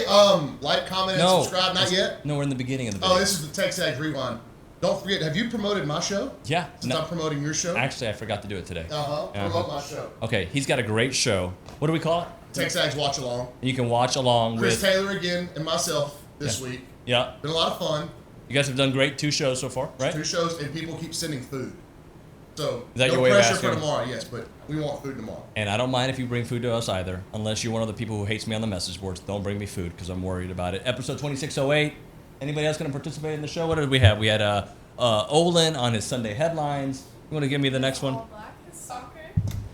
Hey, like, comment, and subscribe. Not yet? No, we're in the beginning of the video. Oh, this is the TexAgs Rewind. Don't forget, have you promoted my show? Yeah. Since I'm promoting your show? Actually, I forgot to do it today. Promote my show. Okay, he's got a great show. What do we call it? TexAgs Watch Along. You can watch along Chris with... Taylor again and myself this week. Yeah. Been a lot of fun. You guys have done great. 2 shows so far, right? 2 shows, and people keep sending food. So, is that no your way pressure of asking? for tomorrow, yes, but we want food tomorrow. And I don't mind if you bring food to us either, unless you're one of the people who hates me on the message boards. Don't bring me food because I'm worried about it. Episode 2608. Anybody else going to participate in the show? What did we have? We had Olin on his Sunday headlines. You want to give me the next one? All Black is soccer.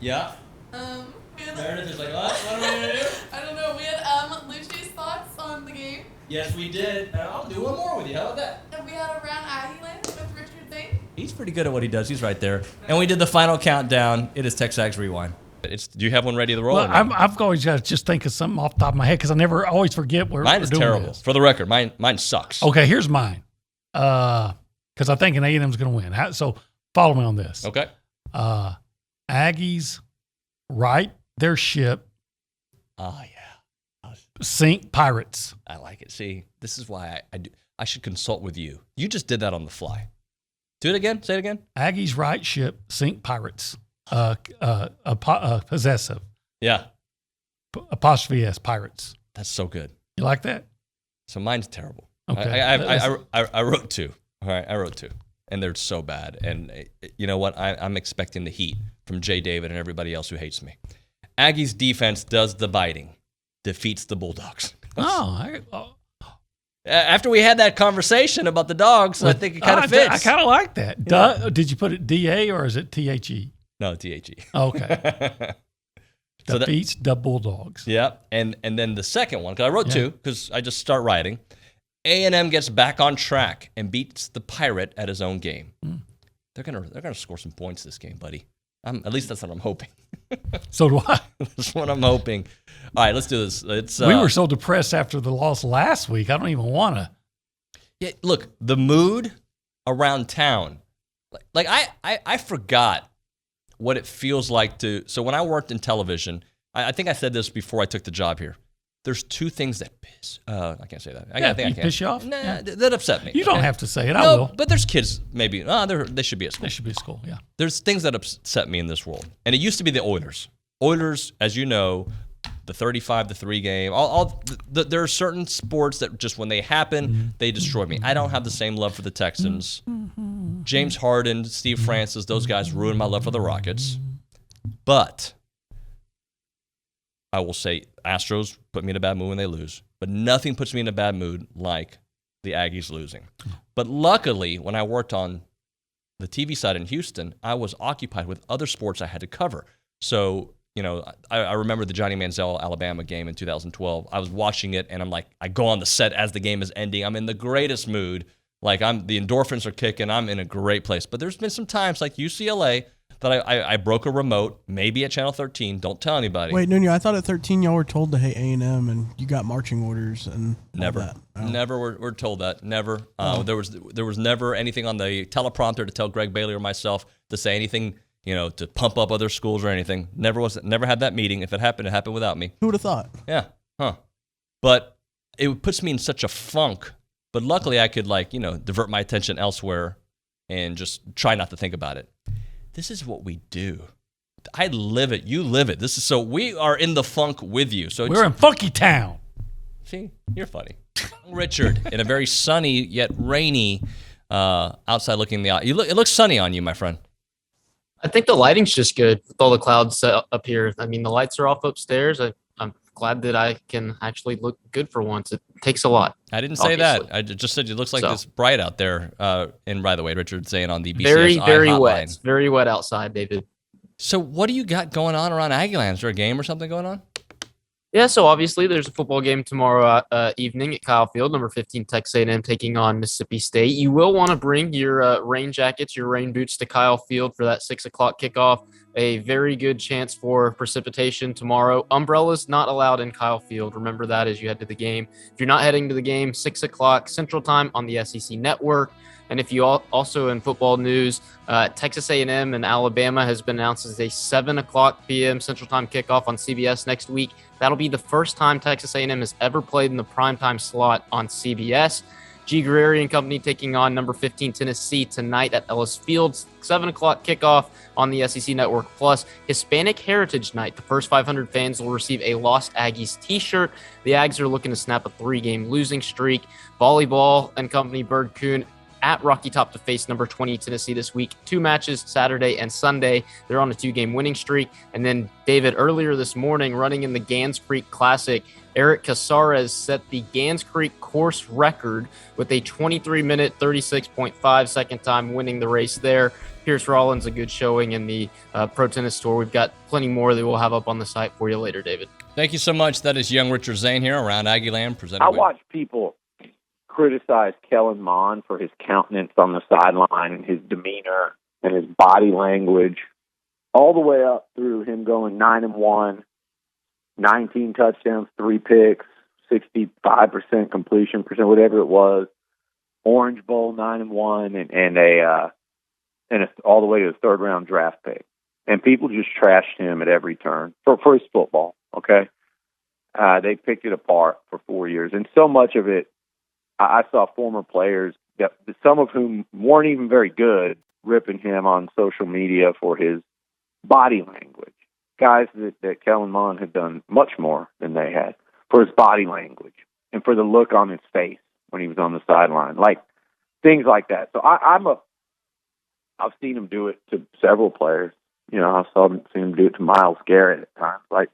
Yeah. Meredith is like, what are we going to do? I don't know. We had Lucci's thoughts on the game. Yes, we did. I'll do one more with you. How about that? And we had Around Aggie Land with Richard Zane. He's pretty good at what he does. He's right there. And we did the final countdown. It is TexAgs Rewind. Do you have one ready to roll? Well, I've always got to just think of something off the top of my head because I always forget where mine we're is doing terrible. this. For the record, mine sucks. Okay, here's mine. Because I think an A&M's going to win. So follow me on this. Okay. Aggies right their ship. Oh, yeah. Sink Pirates. I like it. See, this is why I should consult with you. You just did that on the fly. Do it again. Say it again. Aggies right ship. Sink Pirates. Possessive. Yeah. Apostrophe S. Pirates. That's so good. You like that? So mine's terrible. Okay. I wrote 2. All right, I wrote 2, and they're so bad. And you know what? I'm expecting the heat from Jay David and everybody else who hates me. Aggies defense does the biting, defeats the Bulldogs. After we had that conversation about the Dogs, I think it kind of fits. I kind of like that. Yeah. Did you put it DA or is it THE? No, THE. Okay. So defeats the Bulldogs. Yeah, and then the second one, because I wrote 2, because I just start writing. A&M gets back on track and beats the Pirate at his own game. They're gonna score some points this game, buddy. At least that's what I'm hoping. So do I. That's what I'm hoping. All right, let's do this. We were so depressed after the loss last week. I don't even want to. Yeah, look, the mood around town. Like I forgot what it feels like to. So when I worked in television, I think I said this before I took the job here. There's 2 things that piss. I can't say that. I think I can. Piss you off? Nah, Yeah. that upset me. You don't have to say it. I will. But there's kids. Maybe they should be at school. They should be at school. Yeah. There's things that upset me in this world, and it used to be the Oilers. Oilers, as you know, the 35-3 game. There are certain sports that just when they happen, they destroy me. I don't have the same love for the Texans. James Harden, Steve Francis, those guys ruined my love for the Rockets. But I will say Astros put me in a bad mood when they lose. But nothing puts me in a bad mood like the Aggies losing. But luckily, when I worked on the TV side in Houston, I was occupied with other sports I had to cover. So, I remember the Johnny Manziel Alabama game in 2012. I was watching it, and I'm like, I go on the set as the game is ending. I'm in the greatest mood. Like, the endorphins are kicking. I'm in a great place. But there's been some times, like UCLA, that I broke a remote, maybe at Channel 13. Don't tell anybody. Wait, Nuno, I thought at 13 y'all were told to hate A&M and you got marching orders and never, all that. Oh. Never were told that. Never. There was never anything on the teleprompter to tell Greg Bailey or myself to say anything, to pump up other schools or anything. Never had that meeting. If it happened without me. Who would have thought? Yeah. Huh. But it puts me in such a funk. But luckily I could divert my attention elsewhere and just try not to think about it. This is what we do. I live it. You live it. So we are in the funk with you. So we're in Funky Town. See, you're funny. Richard, in a very sunny yet rainy outside looking out. It looks sunny on you, my friend. I think the lighting's just good with all the clouds up here. I mean, the lights are off upstairs. I'm glad that I can actually look good for once. It takes a lot. I didn't say that. I just said it looks like this bright out there. And by the way, Richard's saying on the BCS very hotline. wet. It's very wet outside, David. So what do you got going on around Aggieland? Is there a game or something going on? Yeah, so obviously there's a football game tomorrow evening at Kyle Field. Number 15 Texas A&M taking on Mississippi State. You will want to bring your rain jackets, your rain boots to Kyle Field for that 6 o'clock kickoff. A very good chance for precipitation tomorrow. Umbrellas not allowed in Kyle Field. Remember that as you head to the game. If you're not heading to the game, 6 o'clock Central Time on the SEC Network. And if you also in football news, Texas A&M and Alabama has been announced as a 7 o'clock p.m. Central Time kickoff on CBS next week. That'll be the first time Texas A&M has ever played in the primetime slot on CBS. G. Guerrieri and company taking on number 15 Tennessee tonight at Ellis Field. 7 o'clock kickoff on the SEC Network. Plus, Hispanic Heritage Night. The first 500 fans will receive a Lost Aggies t-shirt. The Ags are looking to snap a 3-game losing streak. Volleyball and company Bird Coon at Rocky Top to face number 20 Tennessee this week. 2 matches, Saturday and Sunday. They're on a 2-game winning streak. And then, David, earlier this morning, running in the Gans Creek Classic, Eric Casares set the Gans Creek course record with a 23-minute, 36.5 second time winning the race there. Pierce Rollins, a good showing in the Pro Tennis Tour. We've got plenty more that we'll have up on the site for you later, David. Thank you so much. That is young Richard Zane here around Aggie Land. I watch people criticize Kellen Mond for his countenance on the sideline and his demeanor and his body language, all the way up through him going 9-1, 19 touchdowns, 3 picks, 65% completion percent, whatever it was. Orange Bowl 9-1, and all the way to the 3rd round draft pick. And people just trashed him at every turn for his football. Okay, they picked it apart for 4 years, and so much of it. I saw former players, some of whom weren't even very good, ripping him on social media for his body language. Guys that Kellen Mond had done much more than they had for his body language and for the look on his face when he was on the sideline, like things like that. So I've seen him do it to several players. You know, I've seen him do it to Myles Garrett at times. Like,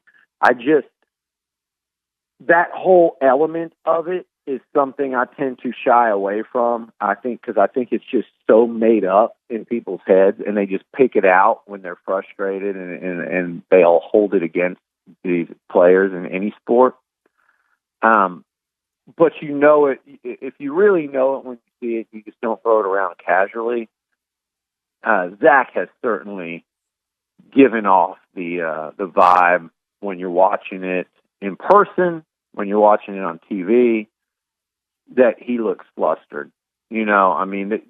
that whole element of it is something I tend to shy away from. Because I think it's just so made up in people's heads, and they just pick it out when they're frustrated, and they'll hold it against these players in any sport. But you know it, if you really know it when you see it, you just don't throw it around casually. Zach has certainly given off the vibe when you're watching it in person, when you're watching it on TV, that he looks flustered. You know, I mean,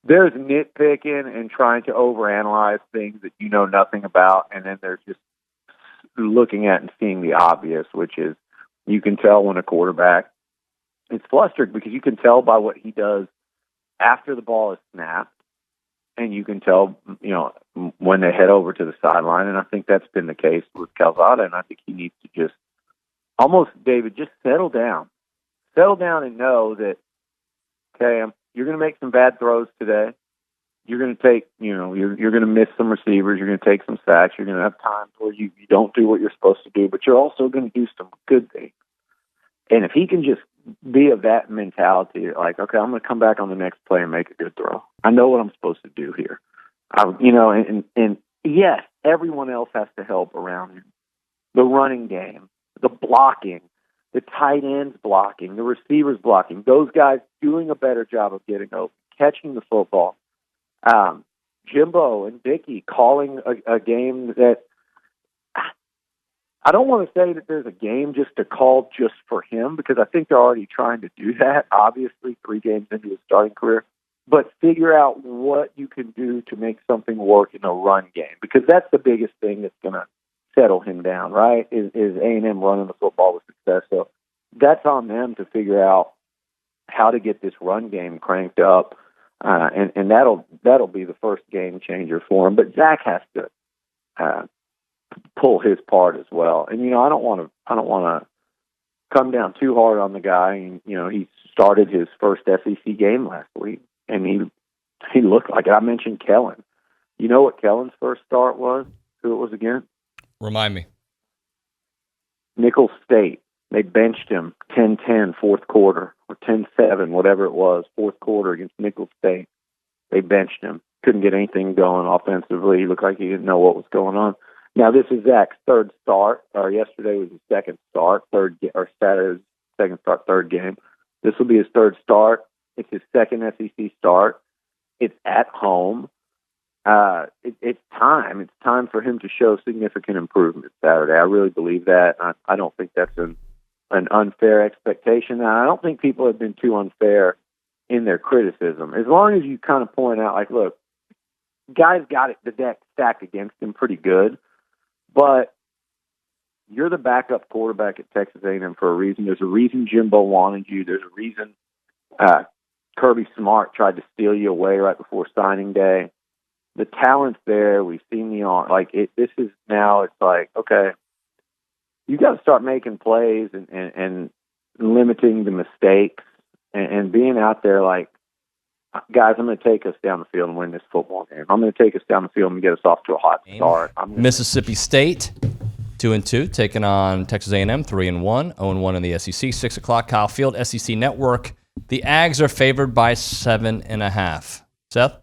there's nitpicking and trying to overanalyze things that you know nothing about, and then there's just looking at and seeing the obvious, which is you can tell when a quarterback is flustered because you can tell by what he does after the ball is snapped, and you can tell, you know, when they head over to the sideline, and I think that's been the case with Calzada, and I think he needs to just almost, David, just settle down. Settle down and know that, okay, you're going to make some bad throws today. You're going to take, you know, you're going to miss some receivers. You're going to take some sacks. You're going to have times where you don't do what you're supposed to do, but you're also going to do some good things. And if he can just be of that mentality, like, okay, I'm going to come back on the next play and make a good throw. I know what I'm supposed to do here. And yes, everyone else has to help around him. The running game, the blocking, the tight ends blocking, the receivers blocking, those guys doing a better job of getting open, catching the football. Jimbo and Dickey calling a game that I don't want to say that there's a game just to call just for him, because I think they're already trying to do that, obviously, 3 games into his starting career. But figure out what you can do to make something work in a run game, because that's the biggest thing that's going to settle him down, right, is A&M running the football with success. So that's on them to figure out how to get this run game cranked up, and that'll be the first game changer for him. But Zach has to pull his part as well. And, you know, I don't want to come down too hard on the guy. And, you know, he started his first SEC game last week, and he looked like it. I mentioned Kellen. You know what Kellen's first start was? Who it was against? Remind me. Nicholls State. They benched him 10-10 fourth quarter, or 10-7, whatever it was, fourth quarter against Nicholls State. They benched him. Couldn't get anything going offensively. He looked like he didn't know what was going on. Now, this is Zach's third start, or yesterday was his second start, Saturday's second start, third game. This will be his third start. It's his second SEC start. It's at home. It's time. It's time for him to show significant improvement Saturday. I really believe that. I don't think that's an unfair expectation. And I don't think people have been too unfair in their criticism. As long as you kind of point out, like, look, guys got the deck stacked against him pretty good, but you're the backup quarterback at Texas A&M for a reason. There's a reason Jimbo wanted you. There's a reason Kirby Smart tried to steal you away right before signing day. The talent's there. We've seen the arm. Like, this is now, it's like, okay, you got to start making plays and limiting the mistakes and being out there like, guys, I'm going to take us down the field and win this football game. I'm going to take us down the field and get us off to a hot start. Mississippi State, 2-2, taking on Texas A&M, 3-1, 0-1 in the SEC. 6 o'clock, Kyle Field, SEC Network. The Aggies are favored by 7.5. Seth?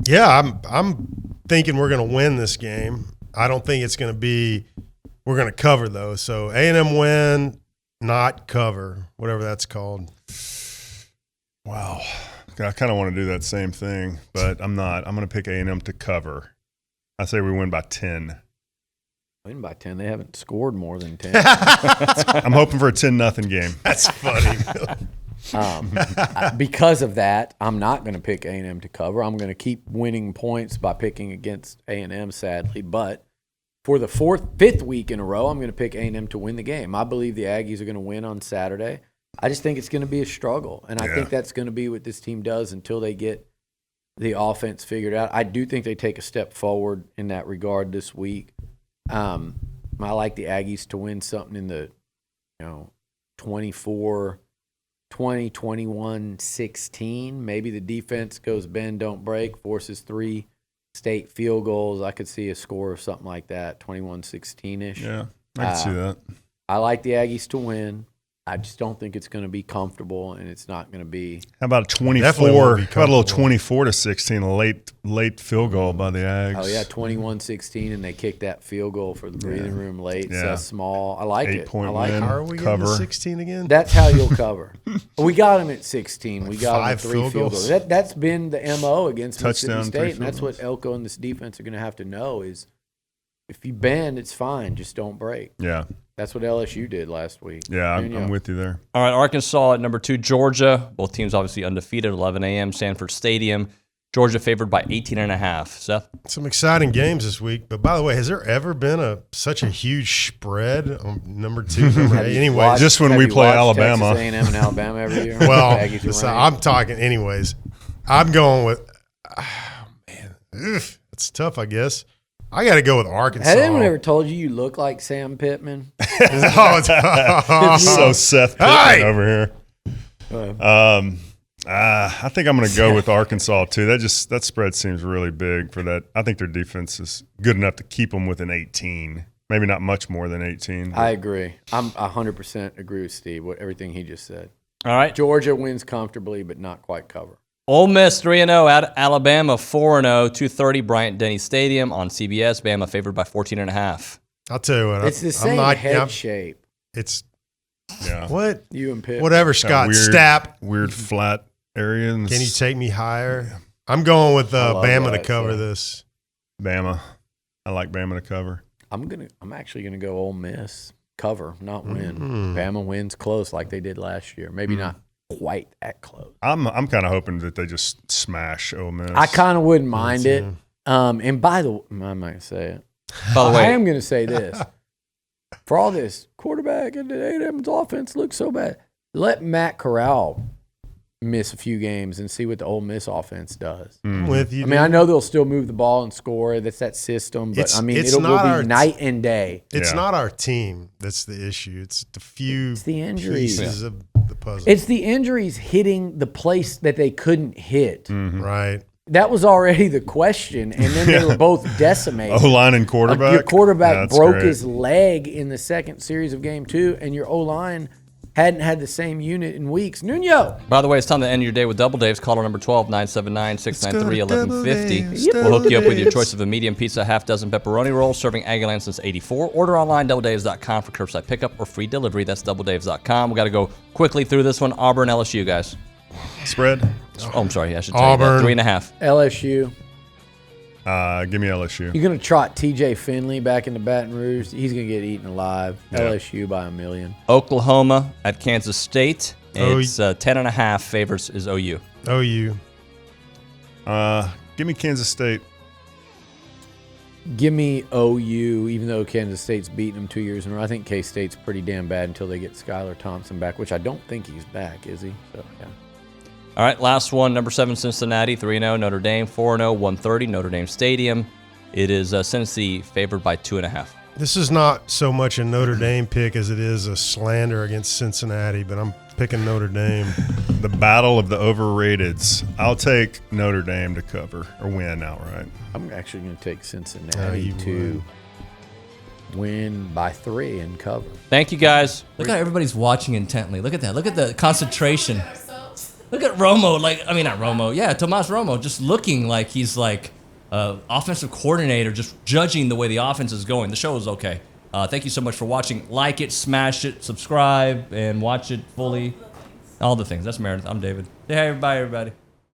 Yeah, I'm thinking we're going to win this game. I don't think it's going to be – we're going to cover, though. So A&M win, not cover, whatever that's called. Wow. I kind of want to do that same thing, but I'm not. I'm going to pick A&M to cover. I say we win by 10. Win by 10. They haven't scored more than 10. I'm hoping for a 10-0 game. That's funny. Because of that, I'm not going to pick A&M to cover. I'm going to keep winning points by picking against A&M, sadly. But for the fifth week in a row, I'm going to pick A&M to win the game. I believe the Aggies are going to win on Saturday. I just think it's going to be a struggle, and I think that's going to be what this team does until they get the offense figured out. I do think they take a step forward in that regard this week. I like the Aggies to win something in the 24-20, 21-16. Maybe the defense goes bend, don't break, forces 3 state field goals. I could see a score of something like that, 21-16-ish. Yeah, I can see that. I like the Aggies to win. I just don't think it's going to be comfortable, and it's not going to be. How about a 24? How about a little 24-16, late field goal by the Aggies? Oh yeah, 21-16, and they kicked that field goal for the breathing room late. Yeah. So small. I like it. 8-point I like win. it. How are we getting to 16 again? That's how you'll cover. We got them at 16. Like we got them at 3 field goals. That's been the MO against Mississippi State, and that's what Elko and this defense are going to have to know is if you bend, it's fine. Just don't break. Yeah. That's what LSU did last week. Yeah, I'm with you there. All right, Arkansas at number 2, Georgia. Both teams obviously undefeated, 11 a.m., Sanford Stadium. Georgia favored by 18.5. Seth? Some exciting games this week. But by the way, has there ever been such a huge spread on number 2, number 8? Anyway, just when we play Alabama. Texas A&M and Alabama every year. Well, so I'm talking anyways. I'm going with it's tough, I guess. I got to go with Arkansas. Has anyone ever told you look like Sam Pittman? So Seth Pittman over here. I think I'm going to go with Arkansas too. That spread seems really big for that. I think their defense is good enough to keep them within 18. Maybe not much more than 18. I agree. I'm 100% agree with Steve. Everything he just said. All right. Georgia wins comfortably, but not quite cover. Ole Miss 3-0 at Alabama 4-0, 2:30 Bryant-Denny Stadium on CBS. Bama favored by 14.5. I'll tell you what. It's the same head shape. It's yeah. What? You and Pitt. Whatever, Scott. Stapp. Weird flat area. Can you take me higher? I'm going with Bama to cover this. Bama. I like Bama to cover. I'm actually gonna go Ole Miss cover, not win. Bama wins close like they did last year. Maybe not quite that close. I'm kind of hoping that they just smash Ole Miss. I kind of wouldn't mind it. And by the way, I'm not gonna say it. By the way, I am gonna say this. For all this quarterback and the A&M's offense looks so bad, let Matt Corral miss a few games and see what the Ole Miss offense does. With you, I mean, I know they'll still move the ball and score. That's that system, but it'll be night and day. It's not our team that's the issue. It's the few It's the injuries. pieces of the puzzle. It's the injuries hitting the place that they couldn't hit. Right. That was already the question, and then they were both decimated. O-line and quarterback. Your quarterback broke great. his leg in the second series of game 2, and your O-line hadn't had the same unit in weeks. Nuno. by the way, it's time to end your day with Double Dave's. Caller number 12, 979-693-1150. We'll hook you up with your choice of a medium pizza, half dozen pepperoni rolls, serving Aggieland since 84. Order online, doubledaves.com for curbside pickup or free delivery. That's doubledaves.com. We got to go quickly through this one. Auburn, LSU, guys. Spread. Oh, I'm sorry. I should tell Auburn. you that. 3.5. LSU. Give me LSU. You're going to trot TJ Finley back into Baton Rouge. He's going to get eaten alive. Yeah. LSU by 1,000,000. Oklahoma at Kansas State. It's 10.5 favors is OU. OU. Give me Kansas State. Give me OU, even though Kansas State's beaten them 2 years in a row. I think K-State's pretty damn bad until they get Skylar Thompson back, which I don't think he's back, is he? So, yeah. All right, last one. Number 7, Cincinnati, 3-0. Notre Dame, 4-0, 1:30, Notre Dame Stadium. It is Cincy favored by 2.5. This is not so much a Notre Dame pick as it is a slander against Cincinnati, but I'm picking Notre Dame. The battle of the overrateds. I'll take Notre Dame to cover or win outright. I'm actually going to take Cincinnati to win by 3 and cover. Thank you, guys. Look how everybody's watching intently. Look at that. Look at the concentration. Look at Romo. Not Romo. Yeah, Tomas Romo just looking like he's like offensive coordinator, just judging the way the offense is going. The show is okay. Thank you so much for watching. Like it, smash it, subscribe, and watch it fully. All the things. That's Meredith. I'm David. Say hi, everybody.